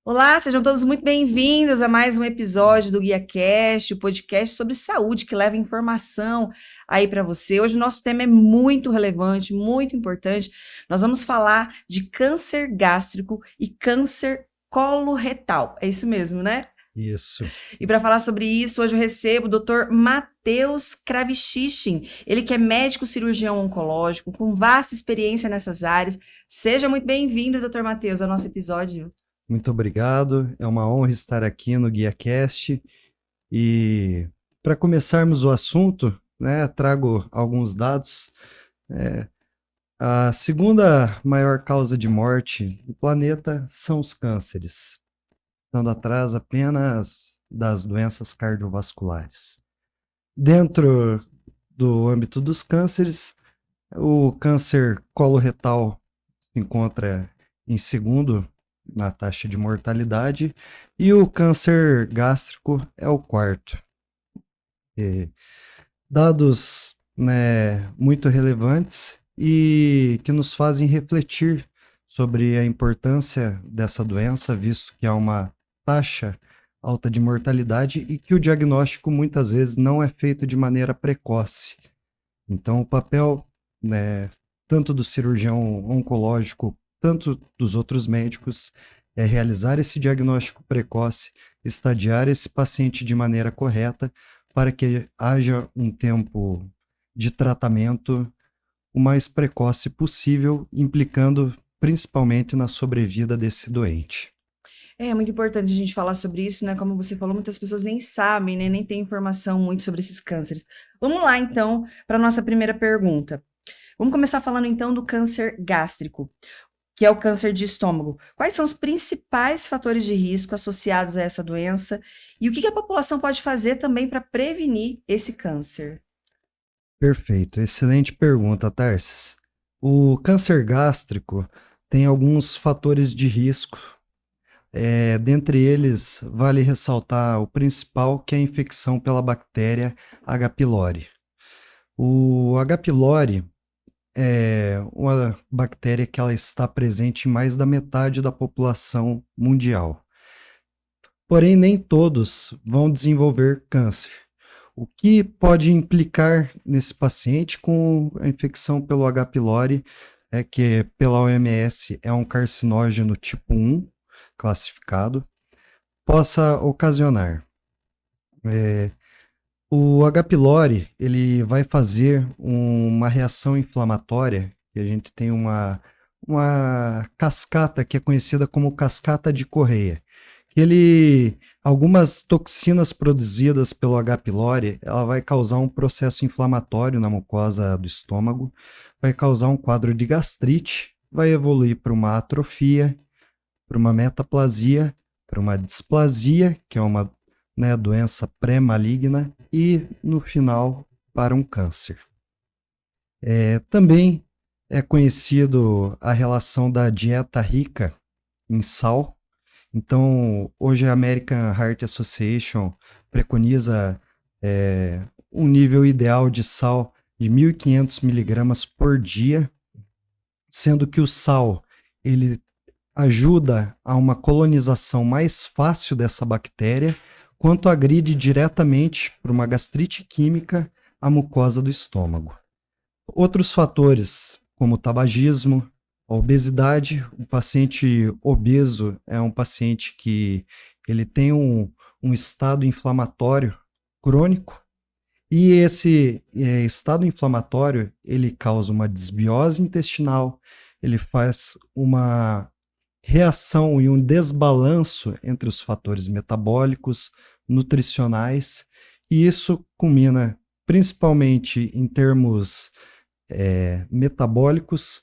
Olá, sejam todos muito bem-vindos a mais um episódio do GuiaCast, o podcast sobre saúde que leva informação aí para você. Hoje o nosso tema é muito relevante, muito importante. Nós vamos falar de câncer gástrico e câncer coloretal. É isso mesmo, né? Isso. E para falar sobre isso, hoje eu recebo o Dr. Matheus Kravchichin, ele que é médico cirurgião oncológico, com vasta experiência nessas áreas. Seja muito bem-vindo, Dr. Matheus, ao nosso episódio. Muito obrigado. É uma honra estar aqui no GuiaCast. E para começarmos o assunto, né, trago alguns dados. É, a segunda maior causa de morte do planeta são os cânceres, estando atrás apenas das doenças cardiovasculares. Dentro do âmbito dos cânceres, o câncer coloretal se encontra em segundo na taxa de mortalidade e o câncer gástrico é o quarto. E dados, né, muito relevantes e que nos fazem refletir sobre a importância dessa doença, visto que há uma taxa alta de mortalidade e que o diagnóstico muitas vezes não é feito de maneira precoce. Então, o papel, né, tanto do cirurgião oncológico, tanto dos outros médicos, é realizar esse diagnóstico precoce, estadiar esse paciente de maneira correta, para que haja um tempo de tratamento o mais precoce possível, implicando principalmente na sobrevida desse doente. É muito importante a gente falar sobre isso, né? Como você falou, muitas pessoas nem sabem, né? Nem têm informação muito sobre esses cânceres. Vamos lá, então, para a nossa primeira pergunta. Vamos começar falando, então, do câncer gástrico, que é o câncer de estômago. Quais são os principais fatores de risco associados a essa doença e o que a população pode fazer também para prevenir esse câncer? Perfeito, excelente pergunta, Tarsis. O câncer gástrico tem alguns fatores de risco. Dentre eles, vale ressaltar o principal, que é a infecção pela bactéria H. pylori. O H. pylori é uma bactéria que ela está presente em mais da metade da população mundial. Porém, nem todos vão desenvolver câncer. O que pode implicar nesse paciente com a infecção pelo H. pylori é que, pela OMS, é um carcinógeno tipo 1, classificado, possa ocasionar. O H. pylori, ele vai fazer uma reação inflamatória, e a gente tem uma cascata que é conhecida como cascata de Correia. Algumas toxinas produzidas pelo H. pylori, ela vai causar um processo inflamatório na mucosa do estômago, vai causar um quadro de gastrite, vai evoluir para uma atrofia, para uma metaplasia, para uma displasia, que é uma, né, doença pré-maligna, e no final para um câncer. Também é conhecido a relação da dieta rica em sal. Então, hoje a American Heart Association preconiza um nível ideal de sal de 1.500 miligramas por dia, sendo que o sal ele ajuda a uma colonização mais fácil dessa bactéria, quanto agride diretamente por uma gastrite química a mucosa do estômago. Outros fatores, como o tabagismo, a obesidade. O paciente obeso é um paciente que ele tem um estado inflamatório crônico, e esse estado inflamatório ele causa uma desbiose intestinal, ele faz uma reação e um desbalanço entre os fatores metabólicos, nutricionais, e isso culmina principalmente em termos metabólicos,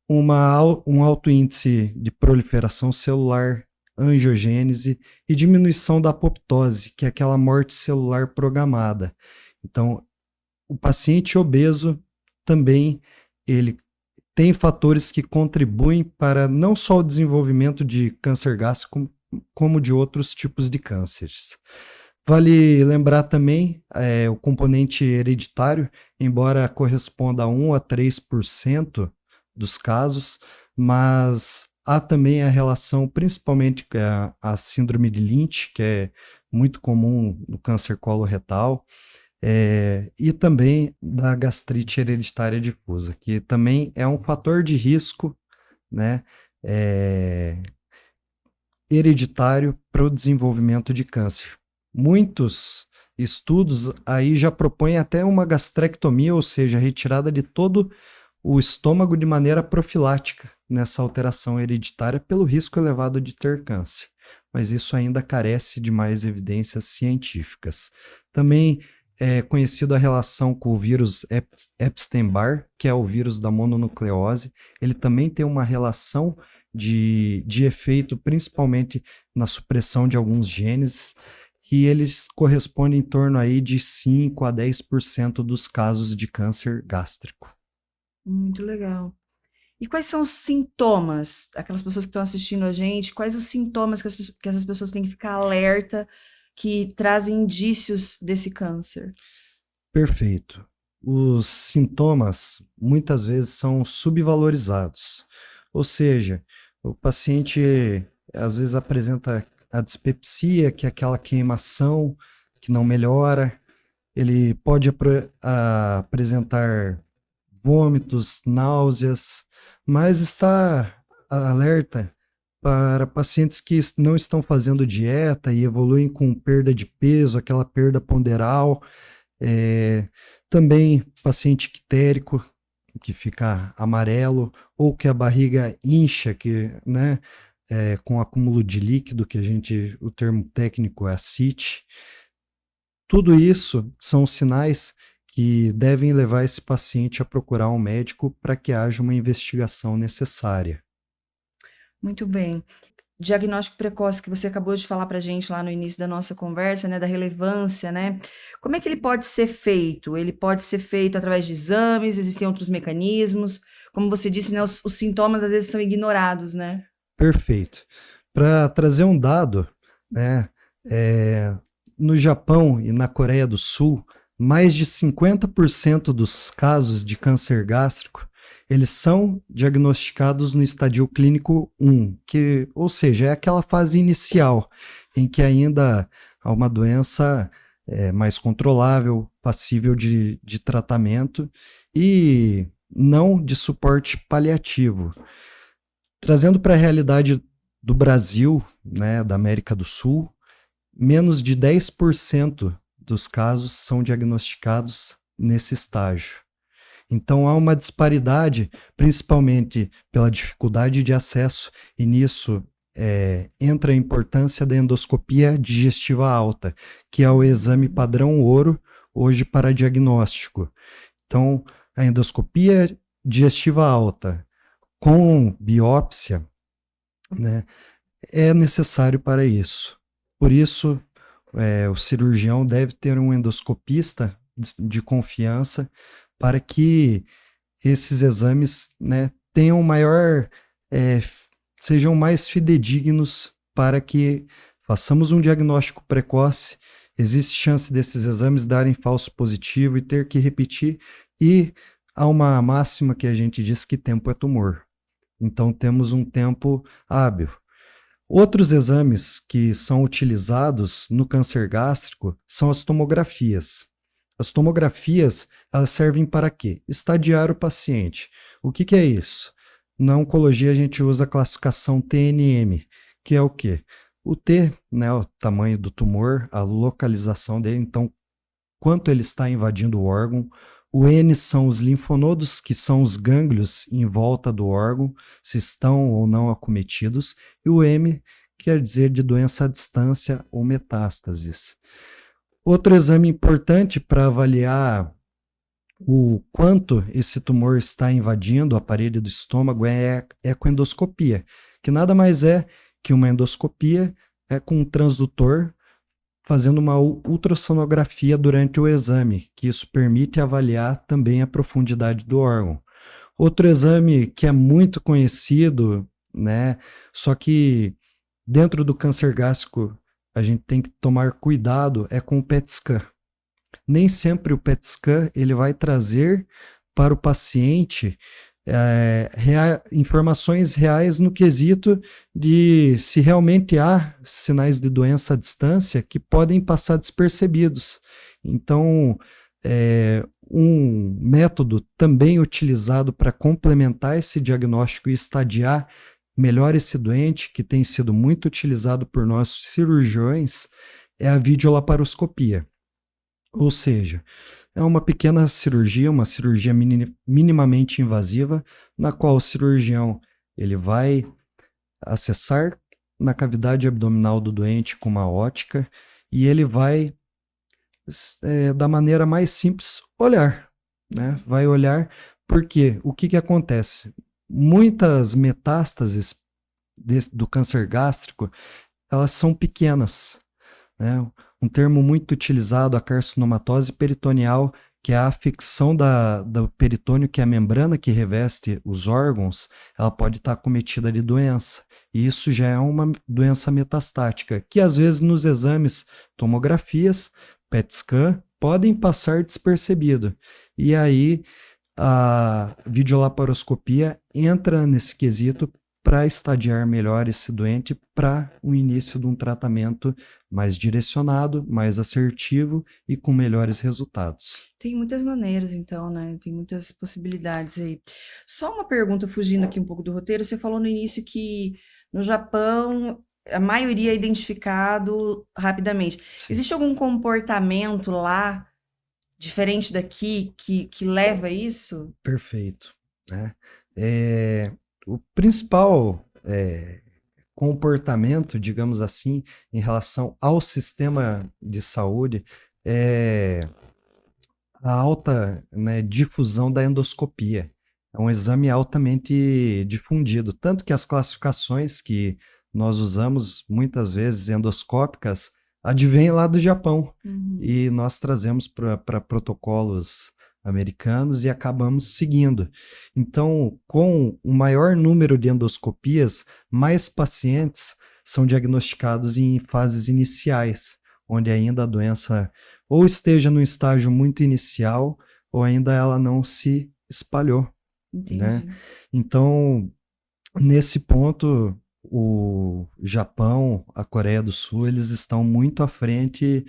um alto índice de proliferação celular, angiogênese e diminuição da apoptose, que é aquela morte celular programada. Então, o paciente obeso também ele tem fatores que contribuem para não só o desenvolvimento de câncer gástrico, como de outros tipos de cânceres. Vale lembrar também o componente hereditário, embora corresponda a 1 a 3% dos casos, mas Há também a relação, principalmente com a síndrome de Lynch, que é muito comum no câncer coloretal, e também da gastrite hereditária difusa, que também é um fator de risco, né, é, hereditário para o desenvolvimento de câncer. Muitos estudos aí já propõem até uma gastrectomia, ou seja, retirada de todo o estômago de maneira profilática nessa alteração hereditária pelo risco elevado de ter câncer. Mas isso ainda carece de mais evidências científicas. Também é conhecida a relação com o vírus Epstein-Barr, que é o vírus da mononucleose. Ele também tem uma relação de efeito, principalmente na supressão de alguns genes, e eles correspondem em torno aí de 5 a 10% dos casos de câncer gástrico. Muito legal. E quais são os sintomas, aquelas pessoas que estão assistindo a gente, quais os sintomas que essas pessoas têm que ficar alerta, que trazem indícios desse câncer? Perfeito. Os sintomas muitas vezes são subvalorizados, ou seja, o paciente às vezes apresenta a dispepsia, que é aquela queimação que não melhora, ele pode apresentar vômitos, náuseas, mas está alerta para pacientes que não estão fazendo dieta e evoluem com perda de peso, aquela perda ponderal, também paciente ictérico, que fica amarelo, ou que a barriga incha, que, né, com acúmulo de líquido, que o termo técnico é ascite. Tudo isso são sinais que devem levar esse paciente a procurar um médico para que haja uma investigação necessária. Muito bem. Diagnóstico precoce que você acabou de falar para a gente lá no início da nossa conversa, né, da relevância, né? Como é que ele pode ser feito? Ele pode ser feito através de exames, existem outros mecanismos. Como você disse, né, os sintomas às vezes são ignorados, né? Perfeito. Para trazer um dado, né, no Japão e na Coreia do Sul, mais de 50% dos casos de câncer gástrico, eles são diagnosticados no estadio clínico 1, ou seja, é aquela fase inicial, em que ainda há uma doença mais controlável, passível de tratamento e não de suporte paliativo. Trazendo para a realidade do Brasil, né, da América do Sul, menos de 10% dos casos são diagnosticados nesse estágio. Então há uma disparidade, principalmente pela dificuldade de acesso, e nisso entra a importância da endoscopia digestiva alta, que é o exame padrão ouro hoje para diagnóstico. Então, a endoscopia digestiva alta com biópsia, né, é necessário para isso. Por isso, o cirurgião deve ter um endoscopista de confiança para que esses exames, né, tenham sejam mais fidedignos para que façamos um diagnóstico precoce. Existe chance desses exames darem falso positivo e ter que repetir, e há uma máxima que a gente diz que tempo é tumor. Então temos um tempo hábil. Outros exames que são utilizados no câncer gástrico são as tomografias. As tomografias, elas servem para quê? Estadiar o paciente. O que é isso? Na oncologia a gente usa a classificação TNM, que é o quê? O T, né, o tamanho do tumor, a localização dele, então quanto ele está invadindo o órgão. O N são os linfonodos, que são os gânglios em volta do órgão, se estão ou não acometidos. E o M quer dizer de doença à distância ou metástases. Outro exame importante para avaliar o quanto esse tumor está invadindo a parede do estômago é a ecoendoscopia, que nada mais é que uma endoscopia com um transdutor fazendo uma ultrassonografia durante o exame, que isso permite avaliar também a profundidade do órgão. Outro exame que é muito conhecido, né, só que dentro do câncer gástrico a gente tem que tomar cuidado, é com o PET scan. Nem sempre o PET scan ele vai trazer para o paciente informações reais no quesito de se realmente há sinais de doença à distância que podem passar despercebidos. Então, um método também utilizado para complementar esse diagnóstico e estadiar melhor esse doente, que tem sido muito utilizado por nossos cirurgiões, é a videolaparoscopia. Ou seja, é uma pequena cirurgia, uma cirurgia minimamente invasiva, na qual o cirurgião ele vai acessar na cavidade abdominal do doente com uma ótica e ele vai, da maneira mais simples, olhar, né? Vai olhar porque o que acontece? Muitas metástases do câncer gástrico, elas são pequenas, né? Um termo muito utilizado, a carcinomatose peritoneal, que é a afecção do peritônio, que é a membrana que reveste os órgãos, ela pode estar acometida de doença. E isso já é uma doença metastática, que às vezes nos exames, tomografias, PET scan, podem passar despercebido. E aí a videolaparoscopia entra nesse quesito para estadiar melhor esse doente para o início de um tratamento mais direcionado, mais assertivo e com melhores resultados. Tem muitas maneiras, então, né? Tem muitas possibilidades aí. Só uma pergunta, fugindo aqui um pouco do roteiro. Você falou no início que no Japão a maioria é identificado rapidamente. Sim. Existe algum comportamento lá diferente daqui que leva a isso? Perfeito, né? O principal comportamento, digamos assim, em relação ao sistema de saúde é a alta, né, difusão da endoscopia. É um exame altamente difundido, tanto que as classificações que nós usamos, muitas vezes endoscópicas, advêm lá do Japão. E nós trazemos para protocolos americanos e acabamos seguindo. Então, com o maior número de endoscopias, mais pacientes são diagnosticados em fases iniciais, onde ainda a doença ou esteja no estágio muito inicial, ou ainda ela não se espalhou. Né? Então, nesse ponto, o Japão, a Coreia do Sul, eles estão muito à frente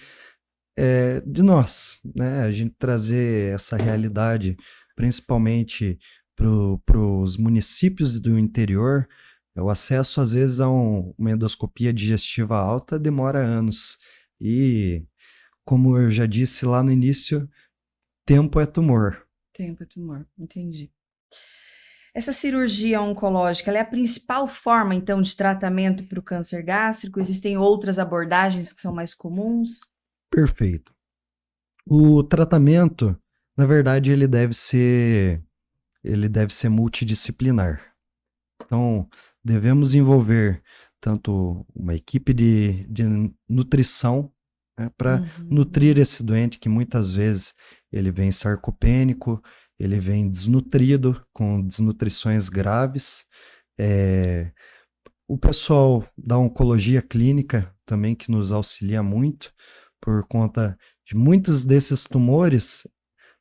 de nós, né? A gente trazer essa realidade, principalmente para os municípios do interior, o acesso, às vezes, a uma endoscopia digestiva alta demora anos. E, como eu já disse lá no início, tempo é tumor. Tempo é tumor, entendi. Essa cirurgia oncológica, ela é a principal forma, então, de tratamento para o câncer gástrico? Existem outras abordagens que são mais comuns? Perfeito. O tratamento, na verdade, ele deve ser multidisciplinar. Então, devemos envolver tanto uma equipe de nutrição, né, para nutrir esse doente, que muitas vezes ele vem sarcopênico, ele vem desnutrido, com desnutrições graves. O pessoal da oncologia clínica também, que nos auxilia muito, por conta de muitos desses tumores,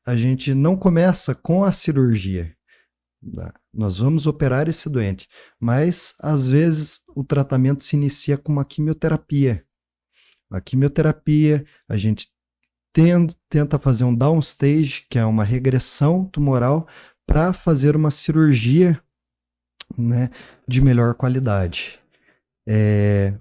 a gente não começa com a cirurgia. Nós vamos operar esse doente, mas às vezes o tratamento se inicia com uma quimioterapia. A quimioterapia, a gente tenta fazer um downstage, que é uma regressão tumoral, para fazer uma cirurgia, né, de melhor qualidade.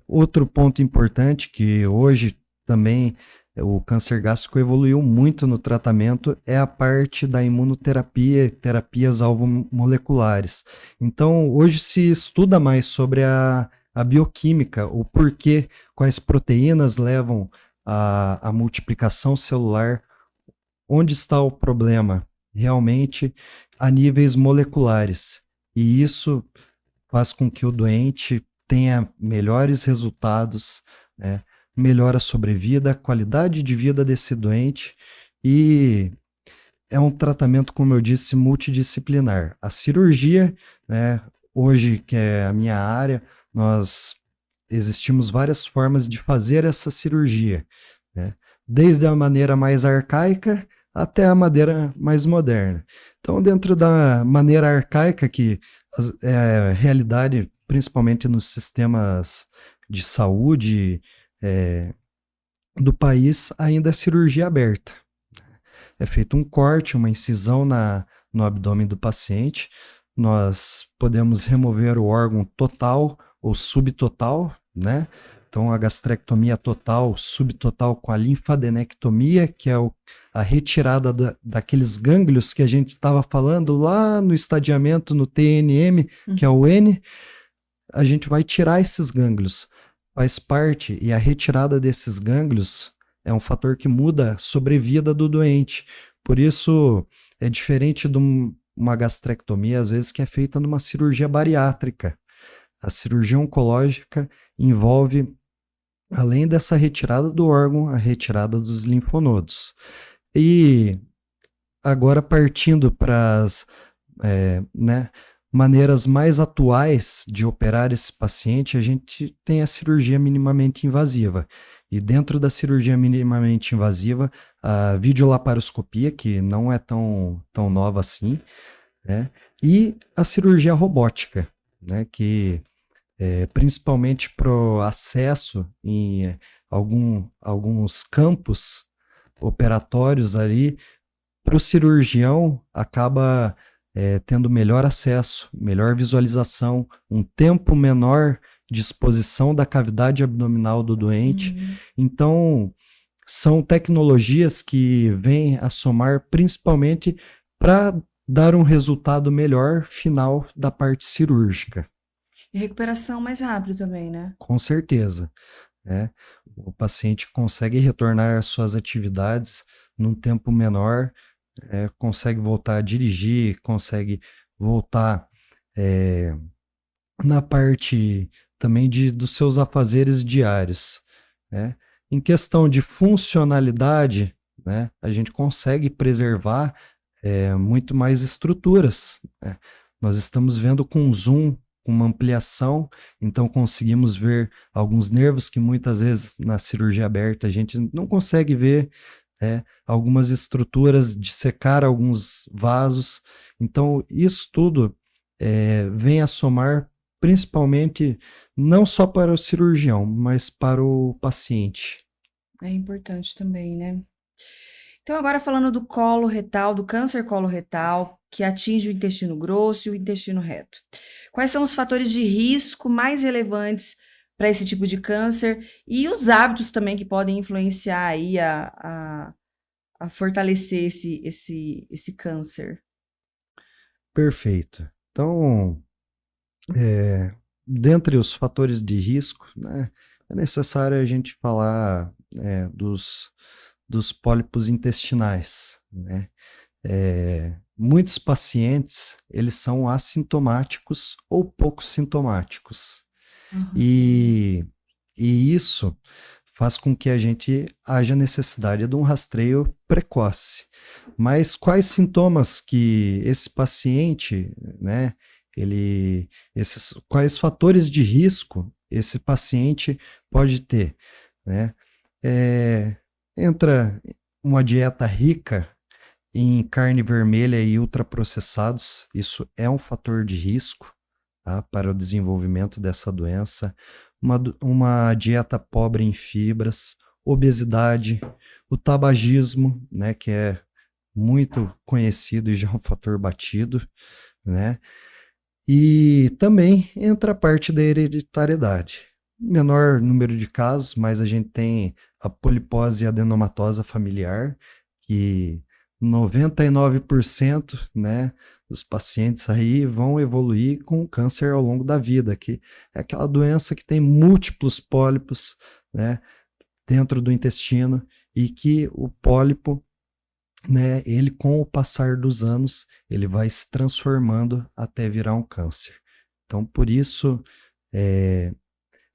Outro ponto importante, que hoje também o câncer gástrico evoluiu muito no tratamento, é a parte da imunoterapia, terapias alvo-moleculares. Então, hoje se estuda mais sobre a bioquímica, o porquê, quais proteínas levam à multiplicação celular, onde está o problema realmente a níveis moleculares. E isso faz com que o doente tenha melhores resultados, né? Melhora a sobrevida, a qualidade de vida desse doente, e é um tratamento, como eu disse, multidisciplinar. A cirurgia, né, hoje, que é a minha área, existimos várias formas de fazer essa cirurgia, né? Desde a maneira mais arcaica até a maneira mais moderna. Então, dentro da maneira arcaica que é a realidade, principalmente nos sistemas de saúde do país, ainda é cirurgia aberta. É feito um corte, uma incisão no abdômen do paciente. Nós podemos remover o órgão total ou subtotal, né? Então, a gastrectomia total, subtotal com a linfadenectomia, que é a retirada daqueles gânglios que a gente estava falando lá no estadiamento, no TNM, que é o N. A gente vai tirar esses gânglios. Faz parte, e a retirada desses gânglios é um fator que muda a sobrevida do doente. Por isso, é diferente de uma gastrectomia, às vezes, que é feita numa cirurgia bariátrica. A cirurgia oncológica envolve, além dessa retirada do órgão, a retirada dos linfonodos. E agora, partindo para as maneiras mais atuais de operar esse paciente, a gente tem a cirurgia minimamente invasiva. E dentro da cirurgia minimamente invasiva, a videolaparoscopia, que não é tão nova assim, né? E a cirurgia robótica, né? Que principalmente para o acesso em alguns campos operatórios ali, para o cirurgião acaba tendo melhor acesso, melhor visualização, um tempo menor de exposição da cavidade abdominal do doente. Então, são tecnologias que vêm a somar principalmente para dar um resultado melhor final da parte cirúrgica. E recuperação mais rápido também, né? Com certeza. O paciente consegue retornar às suas atividades num tempo menor, consegue voltar a dirigir, consegue voltar na parte também dos seus afazeres diários. Em questão de funcionalidade, a gente consegue preservar muito mais estruturas. Nós estamos vendo com zoom, com uma ampliação, então conseguimos ver alguns nervos que muitas vezes na cirurgia aberta a gente não consegue ver, algumas estruturas, dissecar alguns vasos. Então, isso tudo vem a somar principalmente não só para o cirurgião, mas para o paciente. É importante também, né? Então, agora falando do colo retal, do câncer coloretal, que atinge o intestino grosso e o intestino reto. Quais são os fatores de risco mais relevantes para esse tipo de câncer e os hábitos também que podem influenciar aí a fortalecer esse câncer? Perfeito. Então, dentre os fatores de risco, né, é necessário a gente falar dos pólipos intestinais, né? Muitos pacientes, eles são assintomáticos ou pouco sintomáticos. E isso faz com que a gente haja necessidade de um rastreio precoce. Mas quais sintomas que esse paciente, né, quais fatores de risco esse paciente pode ter, né? Entra uma dieta rica em carne vermelha e ultraprocessados, isso é um fator de risco, tá, para o desenvolvimento dessa doença. Uma dieta pobre em fibras, obesidade, o tabagismo, né, que é muito conhecido e já é um fator batido, né? E também entra a parte da hereditariedade. Menor número de casos, mas a gente tem a polipose adenomatosa familiar, que 99%, né, dos pacientes aí vão evoluir com câncer ao longo da vida, que é aquela doença que tem múltiplos pólipos, né, dentro do intestino, e que o pólipo, né, ele com o passar dos anos, ele vai se transformando até virar um câncer. Então, por isso, é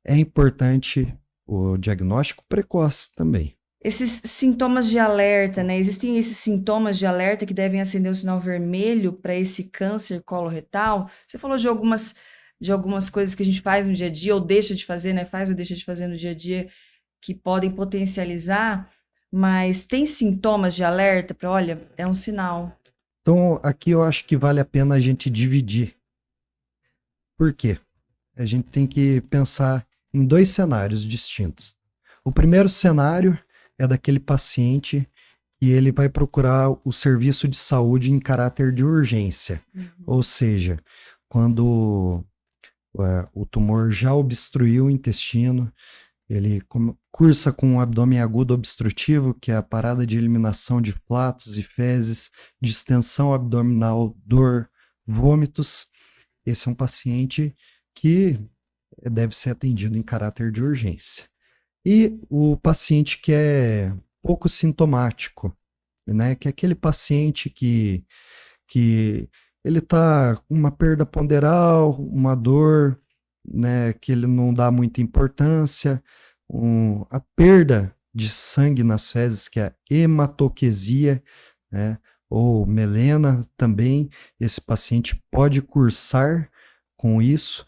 importante o diagnóstico precoce também. Esses sintomas de alerta, né? Existem esses sintomas de alerta que devem acender o sinal vermelho para esse câncer coloretal? Você falou de algumas coisas que a gente faz no dia a dia, ou deixa de fazer, né? Faz ou deixa de fazer no dia a dia, que podem potencializar, mas tem sintomas de alerta para, olha, é um sinal. Então, aqui eu acho que vale a pena a gente dividir. Por quê? A gente tem que pensar em 2 cenários distintos. O primeiro cenário é daquele paciente e ele vai procurar o serviço de saúde em caráter de urgência. Ou seja, quando o tumor já obstruiu o intestino, ele cursa com um abdômen agudo obstrutivo, que é a parada de eliminação de flatos e fezes, distensão abdominal, dor, vômitos. Esse é um paciente que deve ser atendido em caráter de urgência. E o paciente que é pouco sintomático, né? Que é aquele paciente que ele está com uma perda ponderal, uma dor, né? Que ele não dá muita importância, a perda de sangue nas fezes, que é a hematoquesia, né? Ou melena também, esse paciente pode cursar com isso.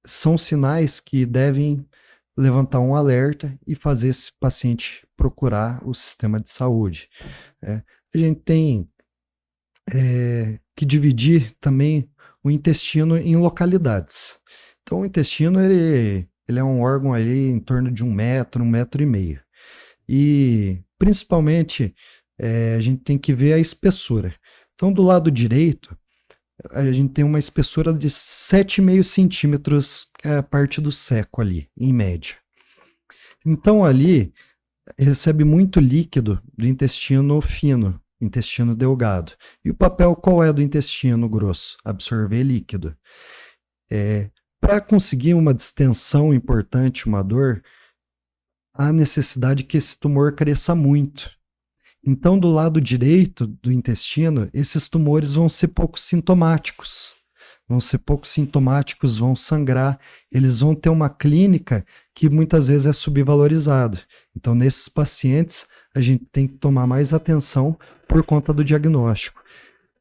São sinais que devem levantar um alerta e fazer esse paciente procurar o sistema de saúde. A gente tem que dividir também o intestino em localidades. Então, o intestino ele é um órgão ali em torno de 1 metro, 1,5 metro. E, principalmente, a gente tem que ver a espessura. Então, do lado direito, a gente tem uma espessura de 7,5 centímetros, que é a parte do seco ali, em média. Então, ali, recebe muito líquido do intestino fino, intestino delgado. E o papel qual é do intestino grosso? Absorver líquido. Para conseguir uma distensão importante, uma dor, há necessidade que esse tumor cresça muito. Então, do lado direito do intestino, esses tumores vão ser pouco sintomáticos. Vão sangrar, eles vão ter uma clínica que muitas vezes é subvalorizada. Então, nesses pacientes, a gente tem que tomar mais atenção por conta do diagnóstico.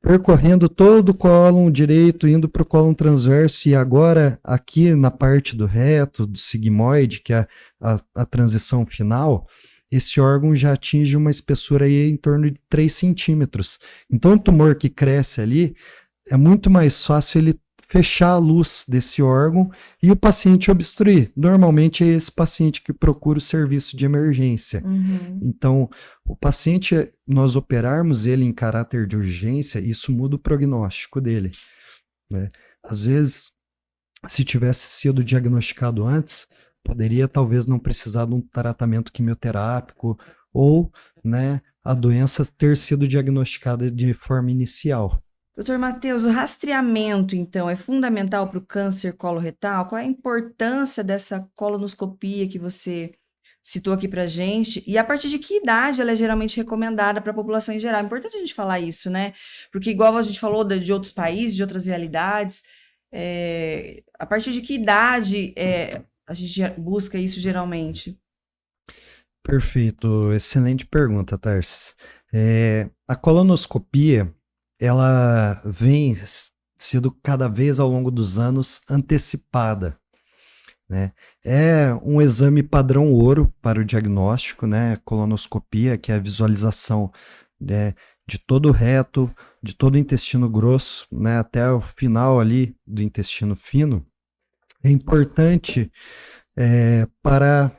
Percorrendo todo o cólon direito, indo para o cólon transverso e agora aqui na parte do reto, do sigmoide, que é a transição final, esse órgão já atinge uma espessura aí em torno de 3 centímetros. Então, o tumor que cresce ali, é muito mais fácil ele fechar a luz desse órgão e o paciente obstruir. Normalmente é esse paciente que procura o serviço de emergência. Então, o paciente, nós operarmos ele em caráter de urgência, isso muda o prognóstico dele, né? Às vezes, se tivesse sido diagnosticado antes, poderia talvez não precisar de um tratamento quimioterápico ou, né, a doença ter sido diagnosticada de forma inicial. Doutor Matheus, o rastreamento, então, é fundamental para o câncer coloretal? Qual é a importância dessa colonoscopia que você citou aqui para a gente? E a partir de que idade ela é geralmente recomendada para a população em geral? É importante a gente falar isso, né? Porque igual a gente falou de outros países, de outras realidades, a partir de que idade a gente busca isso geralmente? Perfeito, excelente pergunta, Tarsis. A colonoscopia, ela vem sido cada vez ao longo dos anos antecipada, né? É um exame padrão ouro para o diagnóstico, né? Colonoscopia, que é a visualização, né, de todo o reto, de todo o intestino grosso, né, até o final ali do intestino fino. É importante para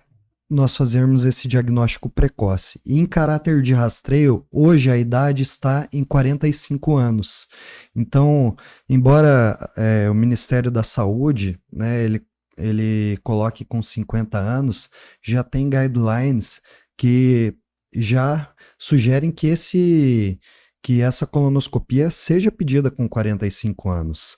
nós fazermos esse diagnóstico precoce. E em caráter de rastreio, hoje a idade está em 45 anos. Então, embora o Ministério da Saúde, né, ele coloque com 50 anos, já tem guidelines que já sugerem que essa colonoscopia seja pedida com 45 anos.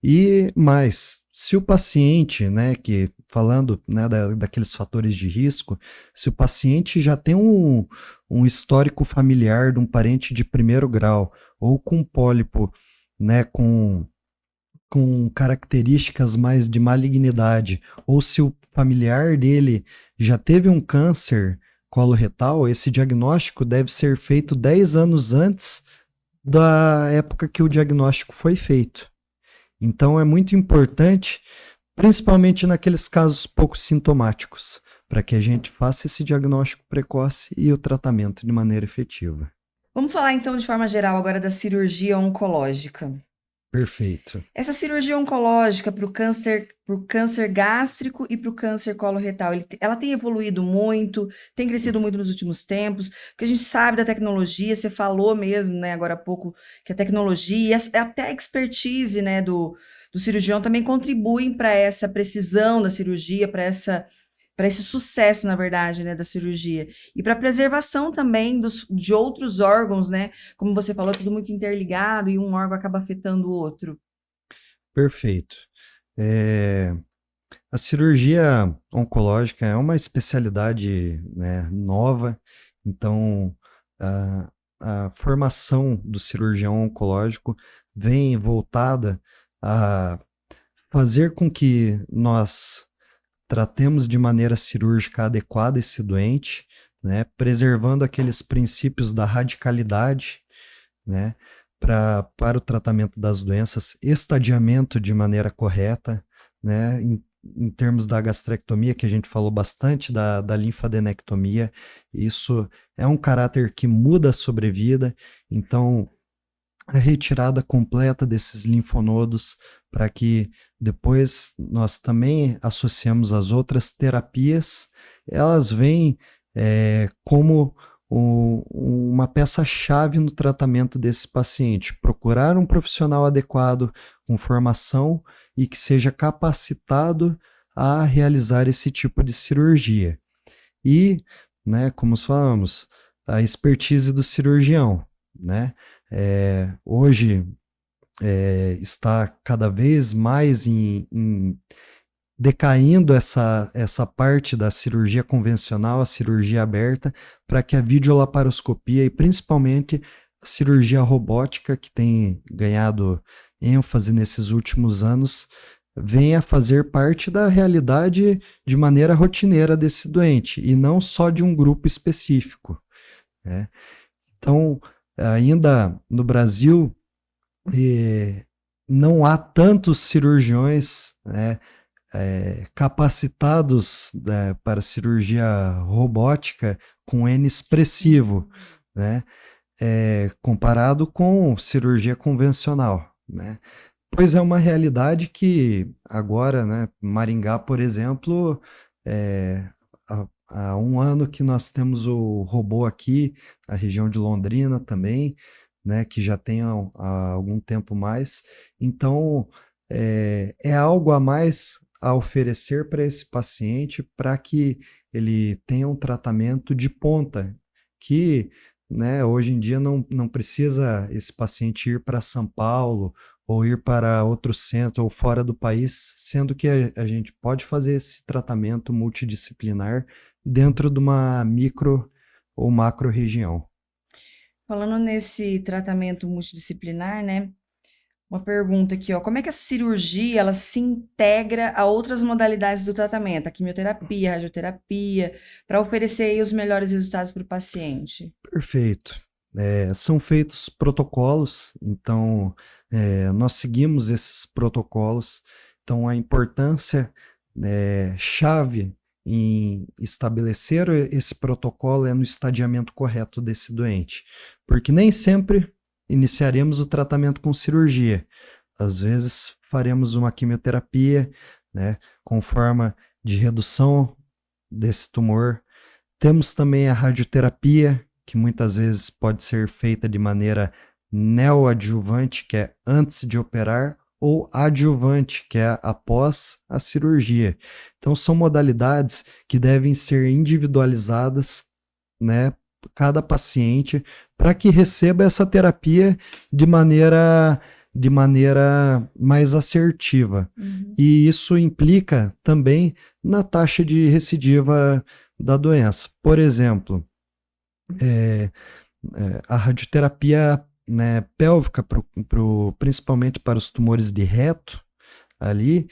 E mais, se o paciente, né, que falando, né, daqueles fatores de risco, se o paciente já tem um histórico familiar de um parente de primeiro grau ou com pólipo, né, com características mais de malignidade, ou se o familiar dele já teve um câncer coloretal, esse diagnóstico deve ser feito 10 anos antes da época que o diagnóstico foi feito. Então é muito importante, principalmente naqueles casos pouco sintomáticos, para que a gente faça esse diagnóstico precoce e o tratamento de maneira efetiva. Vamos falar então de forma geral agora da cirurgia oncológica. Perfeito. Essa cirurgia oncológica para o câncer gástrico e para o câncer coloretal, ela tem evoluído muito, tem crescido muito nos últimos tempos, porque a gente sabe da tecnologia, você falou mesmo, né, agora há pouco, que a tecnologia e até a expertise, né, do cirurgião também contribuem para essa precisão da cirurgia, para esse sucesso, na verdade, né, da cirurgia. E para a preservação também de outros órgãos, né? Como você falou, é tudo muito interligado e um órgão acaba afetando o outro. Perfeito. A cirurgia oncológica é uma especialidade, né, nova, então a formação do cirurgião oncológico vem voltada a fazer com que nós tratemos de maneira cirúrgica adequada esse doente, né, preservando aqueles princípios da radicalidade, né, para o tratamento das doenças, estadiamento de maneira correta, né, em termos da gastrectomia, que a gente falou bastante, da linfadenectomia, isso é um caráter que muda a sobrevida, então a retirada completa desses linfonodos para que depois nós também associamos as outras terapias, elas vêm como uma peça-chave no tratamento desse paciente. Procurar um profissional adequado, com formação e que seja capacitado a realizar esse tipo de cirurgia. E, né, como falamos, a expertise do cirurgião, né? Hoje está cada vez mais decaindo essa parte da cirurgia convencional, a cirurgia aberta, para que a videolaparoscopia e principalmente a cirurgia robótica, que tem ganhado ênfase nesses últimos anos, venha fazer parte da realidade de maneira rotineira desse doente, e não só de um grupo específico, né? Então, ainda no Brasil, não há tantos cirurgiões, né, capacitados, né, para cirurgia robótica com N expressivo, né, comparado com cirurgia convencional, né? Pois é uma realidade que agora, né, Maringá, por exemplo, há um ano que nós temos o robô aqui, a região de Londrina também, né, que já tem há algum tempo mais. Então, é algo a mais a oferecer para esse paciente para que ele tenha um tratamento de ponta, que, né, hoje em dia não precisa esse paciente ir para São Paulo ou ir para outro centro ou fora do país, sendo que a gente pode fazer esse tratamento multidisciplinar dentro de uma micro ou macro região. Falando nesse tratamento multidisciplinar, né? Uma pergunta aqui, ó. Como é que a cirurgia ela se integra a outras modalidades do tratamento, a quimioterapia, a radioterapia, para oferecer aí os melhores resultados para o paciente? Perfeito. São feitos protocolos, então nós seguimos esses protocolos. Então a importância chave em estabelecer esse protocolo é no estadiamento correto desse doente, porque nem sempre iniciaremos o tratamento com cirurgia. Às vezes faremos uma quimioterapia, né, com forma de redução desse tumor. Temos também a radioterapia, que muitas vezes pode ser feita de maneira neoadjuvante, que é antes de operar, ou adjuvante, que é após a cirurgia. Então, são modalidades que devem ser individualizadas, né, cada paciente, para que receba essa terapia de maneira mais assertiva. Uhum. E isso implica também na taxa de recidiva da doença. Por exemplo, a radioterapia, né, pélvica, principalmente para os tumores de reto, ali,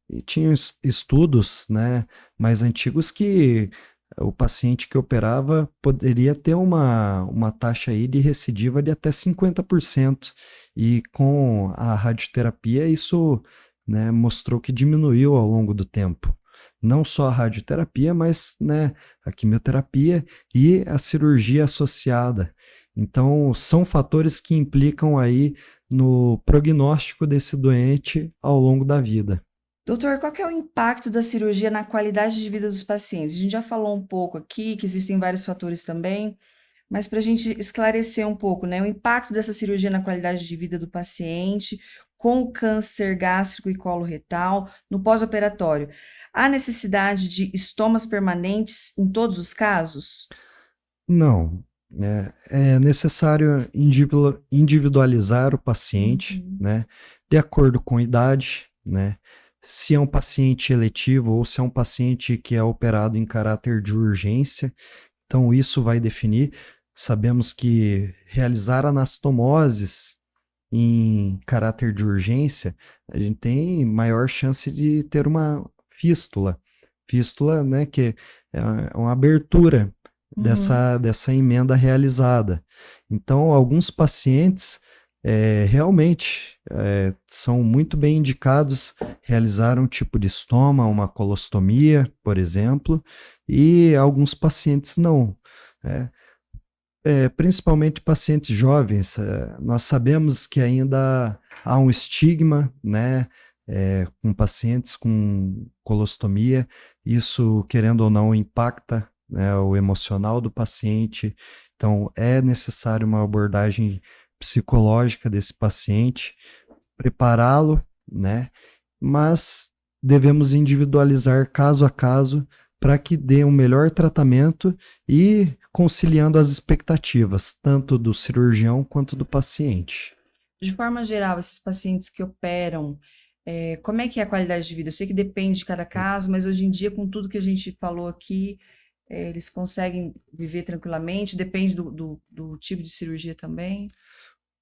e tinha estudos, né, mais antigos que o paciente que operava poderia ter uma taxa aí de recidiva de até 50%, e com a radioterapia isso, né, mostrou que diminuiu ao longo do tempo. não só a radioterapia, mas, né, a quimioterapia e a cirurgia associada. Então, são fatores que implicam aí no prognóstico desse doente ao longo da vida. Doutor, qual que é o impacto da cirurgia na qualidade de vida dos pacientes? A gente já falou um pouco aqui que existem vários fatores também, mas para a gente esclarecer um pouco, né, o impacto dessa cirurgia na qualidade de vida do paciente com o câncer gástrico e coloretal no pós-operatório. Há necessidade de estomas permanentes em todos os casos? Não, é necessário individualizar o paciente, Uhum. né, de acordo com a idade, né, se é um paciente eletivo ou se é um paciente que é operado em caráter de urgência. Então, isso vai definir. Sabemos que realizar anastomoses em caráter de urgência, a gente tem maior chance de ter uma fístula. Fístula, né, que é uma abertura Uhum. dessa emenda realizada. Então, alguns pacientes realmente são muito bem indicados realizar um tipo de estoma, uma colostomia, por exemplo, e alguns pacientes não. né? Principalmente pacientes jovens, nós sabemos que ainda há um estigma, né, com pacientes com colostomia, isso, querendo ou não, impacta, né, o emocional do paciente, então é necessário uma abordagem psicológica desse paciente, prepará-lo, né, mas devemos individualizar caso a caso para que dê um melhor tratamento e conciliando as expectativas, tanto do cirurgião quanto do paciente. De forma geral, esses pacientes que operam, como é que é a qualidade de vida? Eu sei que depende de cada caso, mas hoje em dia, com tudo que a gente falou aqui, eles conseguem viver tranquilamente, depende do tipo de cirurgia também.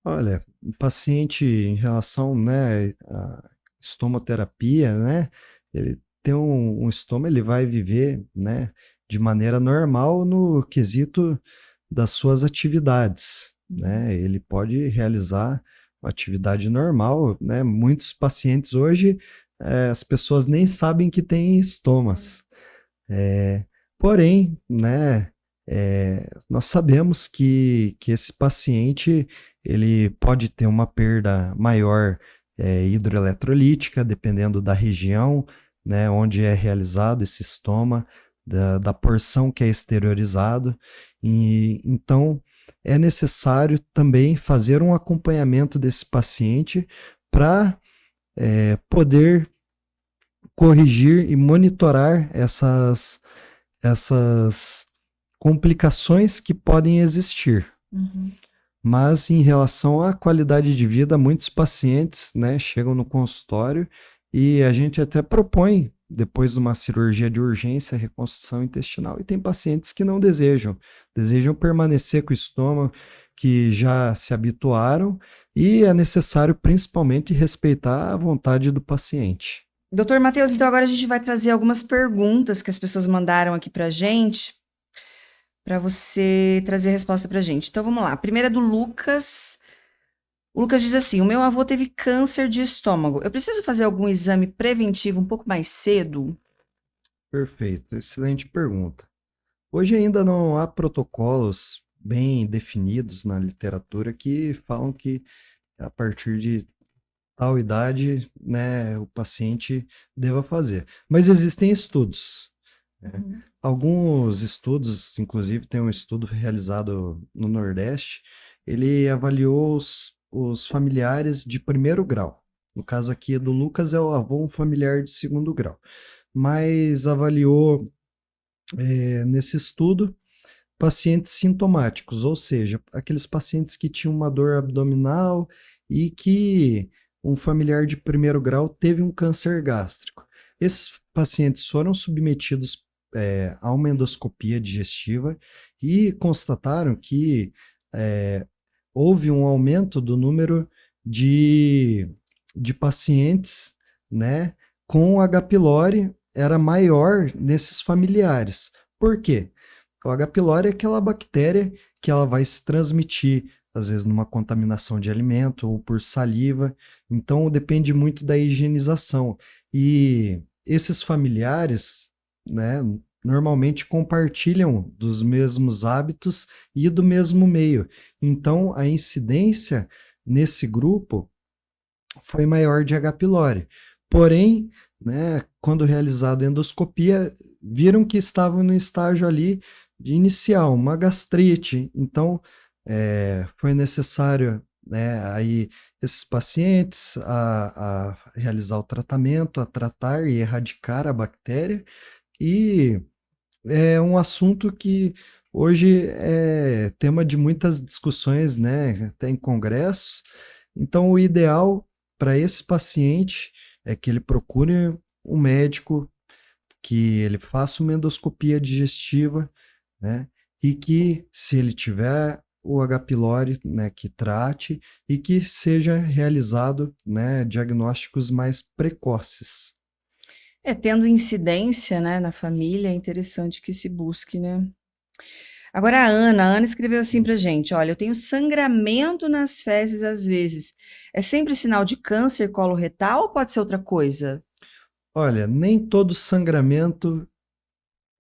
Olha, o paciente em relação, né, à estomoterapia, né, ele tem um estômago, ele vai viver, né, de maneira normal no quesito das suas atividades, Uhum. né, ele pode realizar uma atividade normal, né, muitos pacientes hoje, as pessoas nem sabem que têm estomas, é, porém, né, nós sabemos que esse paciente ele pode ter uma perda maior hidroeletrolítica, dependendo da região, né, onde é realizado esse estoma, da porção que é exteriorizado. E, então, é necessário também fazer um acompanhamento desse paciente para poder corrigir e monitorar essas complicações que podem existir. Uhum. Mas em relação à qualidade de vida, muitos pacientes, né, chegam no consultório e a gente até propõe, depois de uma cirurgia de urgência, reconstrução intestinal, e tem pacientes que não desejam permanecer com o estômago, que já se habituaram, e é necessário principalmente respeitar a vontade do paciente. Doutor Matheus, então agora a gente vai trazer algumas perguntas que as pessoas mandaram aqui para gente, para você trazer a resposta para gente. Então vamos lá. A primeira é do Lucas. O Lucas diz assim: o meu avô teve câncer de estômago. Eu preciso fazer algum exame preventivo um pouco mais cedo? Perfeito, excelente pergunta. Hoje ainda não há protocolos bem definidos na literatura que falam que a partir de tal idade, né, o paciente deva fazer. Mas existem estudos, né? Uhum. Alguns estudos, inclusive tem um estudo realizado no Nordeste, ele avaliou os familiares de primeiro grau. No caso aqui do Lucas é o avô, um familiar de segundo grau. Mas avaliou nesse estudo pacientes sintomáticos, ou seja, aqueles pacientes que tinham uma dor abdominal e que um familiar de primeiro grau teve um câncer gástrico. Esses pacientes foram submetidos a uma endoscopia digestiva e constataram que houve um aumento do número de, de pacientes, né, com H. pylori era maior nesses familiares. Por quê? O H. pylori é aquela bactéria que ela vai se transmitir, às vezes, numa contaminação de alimento ou por saliva. Então, depende muito da higienização. E esses familiares, né, normalmente compartilham dos mesmos hábitos e do mesmo meio. Então, a incidência nesse grupo foi maior de H. pylori. Porém, né, quando realizado endoscopia, viram que estavam no estágio ali de inicial, uma gastrite. Então, foi necessário, né, aí esses pacientes a realizar o tratamento, a tratar e erradicar a bactéria. E é um assunto que hoje é tema de muitas discussões, né, até em congressos. Então, o ideal para esse paciente é que ele procure um médico, que ele faça uma endoscopia digestiva, né, e que, se ele tiver o H. pylori, né, que trate e que seja realizado, né, diagnósticos mais precoces. Tendo incidência, né, na família, é interessante que se busque, né? Agora a Ana escreveu assim pra gente, olha, eu tenho sangramento nas fezes às vezes. É sempre sinal de câncer coloretal ou pode ser outra coisa? Olha, nem todo sangramento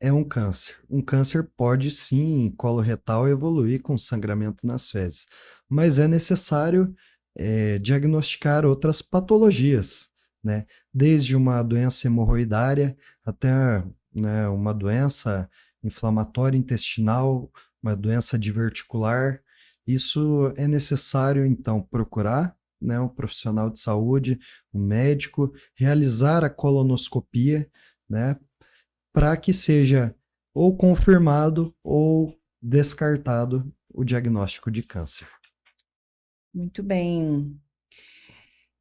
é um câncer. Um câncer pode sim, coloretal, evoluir com sangramento nas fezes, mas é necessário diagnosticar outras patologias, né? Desde uma doença hemorroidária até, né, uma doença inflamatória intestinal, uma doença diverticular. Isso é necessário, então, procurar, né, um profissional de saúde, um médico, realizar a colonoscopia, né, para que seja ou confirmado ou descartado o diagnóstico de câncer. Muito bem.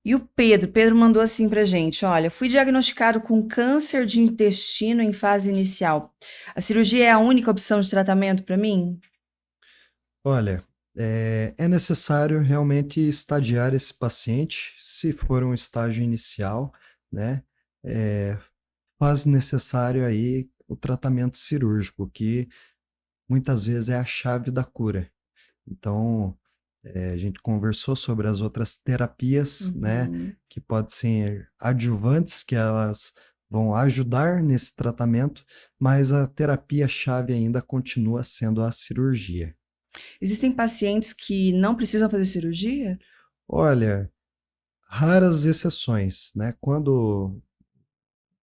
E o Pedro mandou assim pra gente, olha, fui diagnosticado com câncer de intestino em fase inicial. A cirurgia é a única opção de tratamento para mim? Olha, é necessário realmente estadiar esse paciente, se for um estágio inicial, né? É, faz necessário aí o tratamento cirúrgico, que muitas vezes é a chave da cura. Então, a gente conversou sobre as outras terapias, né, Uhum. que podem ser adjuvantes, que elas vão ajudar nesse tratamento, mas a terapia-chave ainda continua sendo a cirurgia. Existem pacientes que não precisam fazer cirurgia? Olha, raras exceções, né? Quando o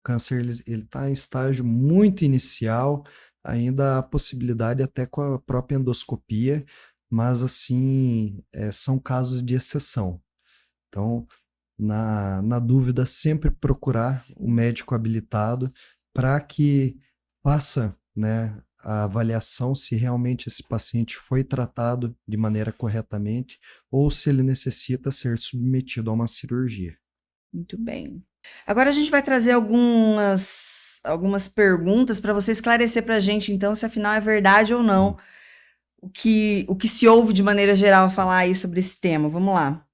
câncer ele está em estágio muito inicial, ainda há possibilidade até com a própria endoscopia, mas assim, são casos de exceção. Então, na dúvida, sempre procurar um médico habilitado para que faça, né, a avaliação se realmente esse paciente foi tratado de maneira corretamente ou se ele necessita ser submetido a uma cirurgia. Muito bem. Agora a gente vai trazer algumas perguntas para você esclarecer para a gente, então, se afinal é verdade ou não o que se ouve de maneira geral falar aí sobre esse tema. Vamos lá.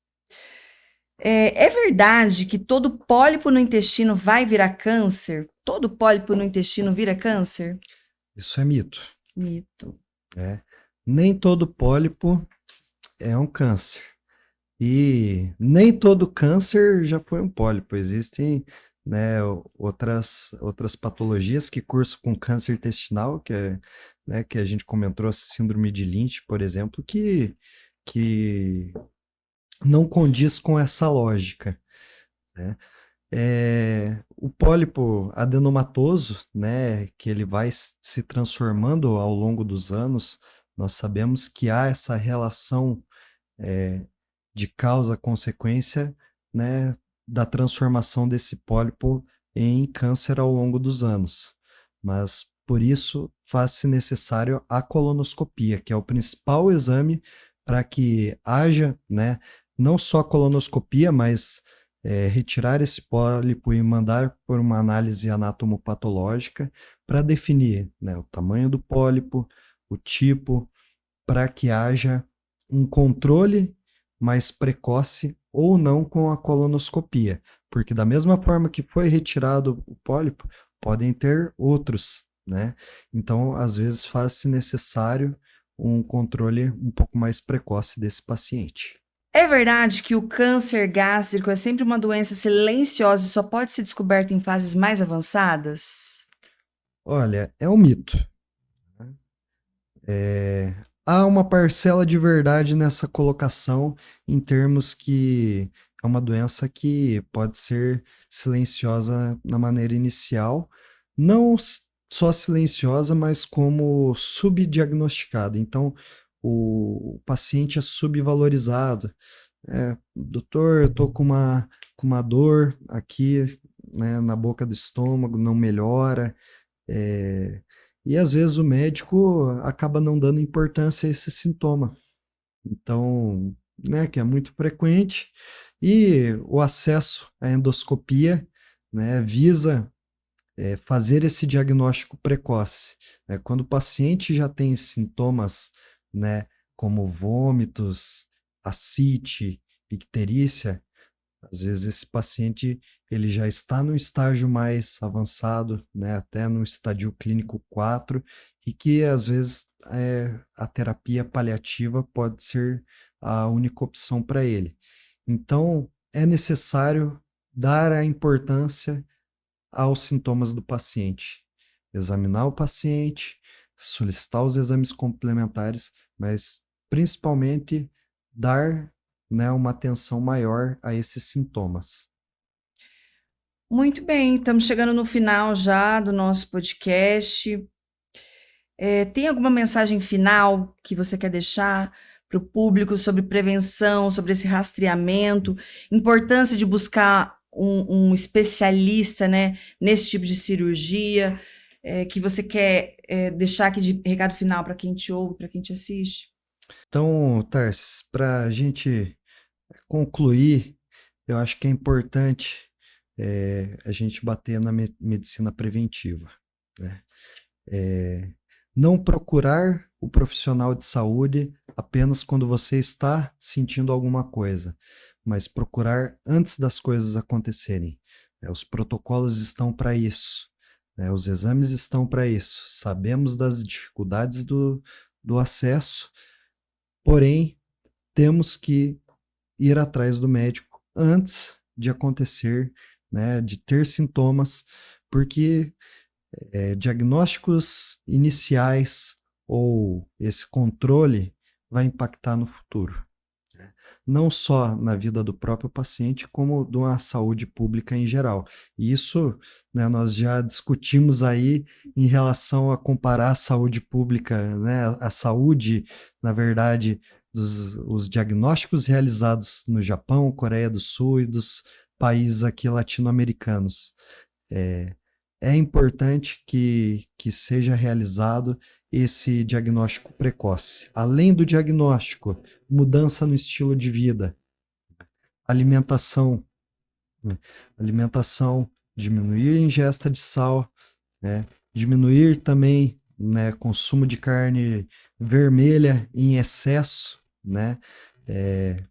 É verdade que todo pólipo no intestino vai virar câncer? Todo pólipo no intestino vira câncer? Isso é mito, Mito. né? Nem todo pólipo é um câncer. E nem todo câncer já foi um pólipo. Existem, né, outras patologias que cursam com câncer intestinal, né, que a gente comentou, a síndrome de Lynch, por exemplo, que não condiz com essa lógica, né? O pólipo adenomatoso, né, que ele vai se transformando ao longo dos anos, nós sabemos que há essa relação é, de causa-consequência, né, da transformação desse pólipo em câncer ao longo dos anos. Mas, por isso, faz-se necessário a colonoscopia, que é o principal exame para que haja, né, não só colonoscopia, mas retirar esse pólipo e mandar por uma análise anatomopatológica para definir, né, o tamanho do pólipo, o tipo, para que haja um controle mais precoce ou não com a colonoscopia, porque da mesma forma que foi retirado o pólipo, podem ter outros, né? Então, às vezes faz-se necessário um controle um pouco mais precoce desse paciente. É verdade que o câncer gástrico é sempre uma doença silenciosa e só pode ser descoberto em fases mais avançadas? Olha, é um mito. Né? É, há uma parcela de verdade nessa colocação, em termos que é uma doença que pode ser silenciosa na maneira inicial, não só silenciosa, mas como subdiagnosticada. Então, o paciente é subvalorizado. Doutor, eu tô com uma dor aqui, né, na boca do estômago, não melhora. É, e às vezes o médico acaba não dando importância a esse sintoma. Então, né, que é muito frequente. E o acesso à endoscopia, né, visa fazer esse diagnóstico precoce. Né? Quando o paciente já tem sintomas, né, como vômitos, ascite, icterícia, às vezes esse paciente ele já está no estágio mais avançado, né, até no estádio clínico 4, e que às vezes a terapia paliativa pode ser a única opção para ele. Então, é necessário dar a importância aos sintomas do paciente, examinar o paciente, solicitar os exames complementares, mas principalmente dar, né, uma atenção maior a esses sintomas. Muito bem, estamos chegando no final já do nosso podcast. Tem alguma mensagem final que você quer deixar para o público sobre prevenção, sobre esse rastreamento, importância de buscar um especialista, né, nesse tipo de cirurgia, que você quer deixar aqui de recado final para quem te ouve, para quem te assiste? Então, Tarsis, para a gente concluir, eu acho que é importante a gente bater na medicina preventiva, né? Não procurar o profissional de saúde apenas quando você está sentindo alguma coisa, mas procurar antes das coisas acontecerem. Os protocolos estão para isso, né? Os exames estão para isso. Sabemos das dificuldades do acesso, porém, temos que ir atrás do médico antes de acontecer, né, de ter sintomas, porque diagnósticos iniciais ou esse controle vai impactar no futuro, né? Não só na vida do próprio paciente, como de uma saúde pública em geral. E isso, né, nós já discutimos aí em relação a comparar a saúde pública, né, a saúde, na verdade, os diagnósticos realizados no Japão, Coreia do Sul e dos países aqui latino-americanos. É, é importante que seja realizado esse diagnóstico precoce. Além do diagnóstico, mudança no estilo de vida, alimentação, né? Alimentação, diminuir a ingesta de sal, né? Diminuir também, né, consumo de carne vermelha em excesso, né? É,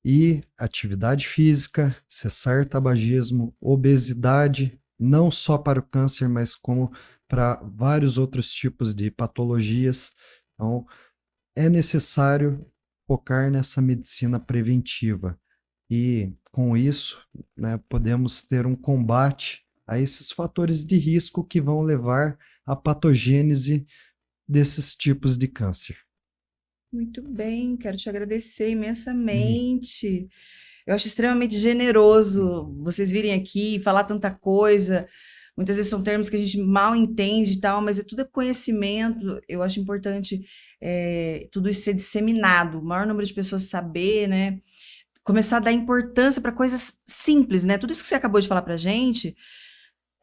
e atividade física, cessar tabagismo, obesidade, não só para o câncer, mas como para vários outros tipos de patologias. Então, é necessário focar nessa medicina preventiva. E com isso, né, podemos ter um combate a esses fatores de risco que vão levar à patogênese desses tipos de câncer. Muito bem, quero te agradecer E, imensamente. Eu acho extremamente generoso vocês virem aqui e falar tanta coisa. Muitas vezes são termos que a gente mal entende e tal, mas tudo é conhecimento. Eu acho importante tudo isso ser disseminado, o maior número de pessoas saber, né? Começar a dar importância para coisas simples, né? Tudo isso que você acabou de falar para gente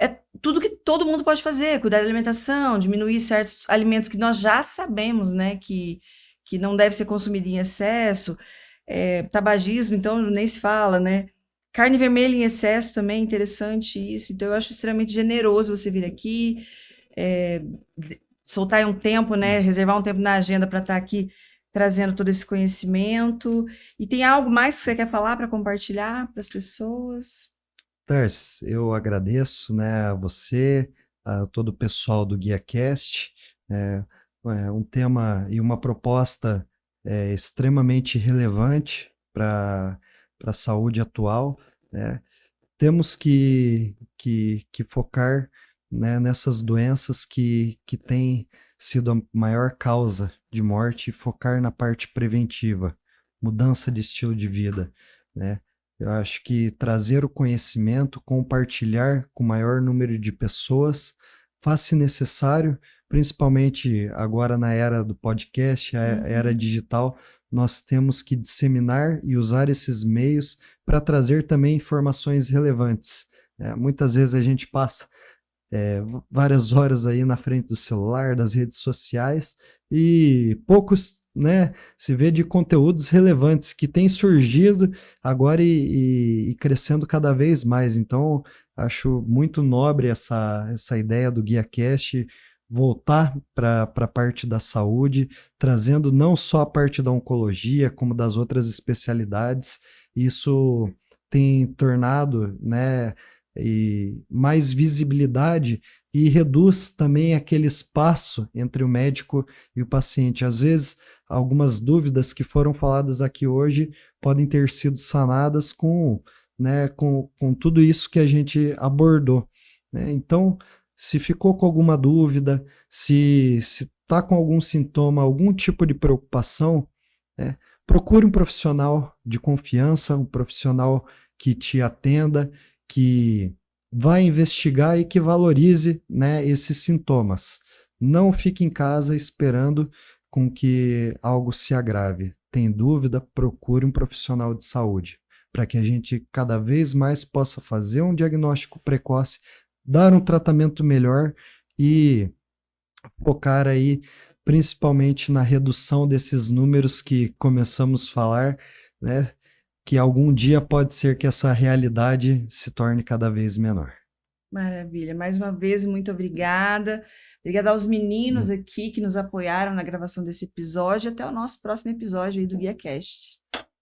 é tudo que todo mundo pode fazer, cuidar da alimentação, diminuir certos alimentos que nós já sabemos, né, que não deve ser consumido em excesso, tabagismo, então nem se fala, né? Carne vermelha em excesso também, interessante isso. Então, eu acho extremamente generoso você vir aqui, é, soltar aí um tempo, né? Reservar um tempo na agenda para estar aqui trazendo todo esse conhecimento. E tem algo mais que você quer falar para compartilhar para as pessoas? Ters, eu agradeço, né, a você, a todo o pessoal do GuiaCast. É, um tema e uma proposta extremamente relevante para a saúde atual, né? Temos que focar né, nessas doenças que têm sido a maior causa de morte e focar na parte preventiva, mudança de estilo de vida, né? Eu acho que trazer o conhecimento, compartilhar com o maior número de pessoas, faz-se necessário, principalmente agora na era do podcast, a era digital, nós temos que disseminar e usar esses meios para trazer também informações relevantes. Muitas vezes a gente passa várias horas aí na frente do celular, das redes sociais, e poucos, né, se vê de conteúdos relevantes que têm surgido agora e crescendo cada vez mais. Então, acho muito nobre essa ideia do GuiaCast voltar para a parte da saúde, trazendo não só a parte da oncologia, como das outras especialidades. Isso tem tornado, né, e mais visibilidade e reduz também aquele espaço entre o médico e o paciente. Às vezes, algumas dúvidas que foram faladas aqui hoje podem ter sido sanadas né, com tudo isso que a gente abordou, né? Então, se ficou com alguma dúvida, se está com algum sintoma, algum tipo de preocupação, né, procure um profissional de confiança, um profissional que te atenda, que vai investigar e que valorize, né, esses sintomas. Não fique em casa esperando com que algo se agrave. Tem dúvida? Procure um profissional de saúde, para que a gente cada vez mais possa fazer um diagnóstico precoce, dar um tratamento melhor e focar aí principalmente na redução desses números que começamos a falar, né? Que algum dia pode ser que essa realidade se torne cada vez menor. Maravilha. Mais uma vez, muito obrigada. Obrigada aos meninos aqui que nos apoiaram na gravação desse episódio. Até o nosso próximo episódio aí do GuiaCast.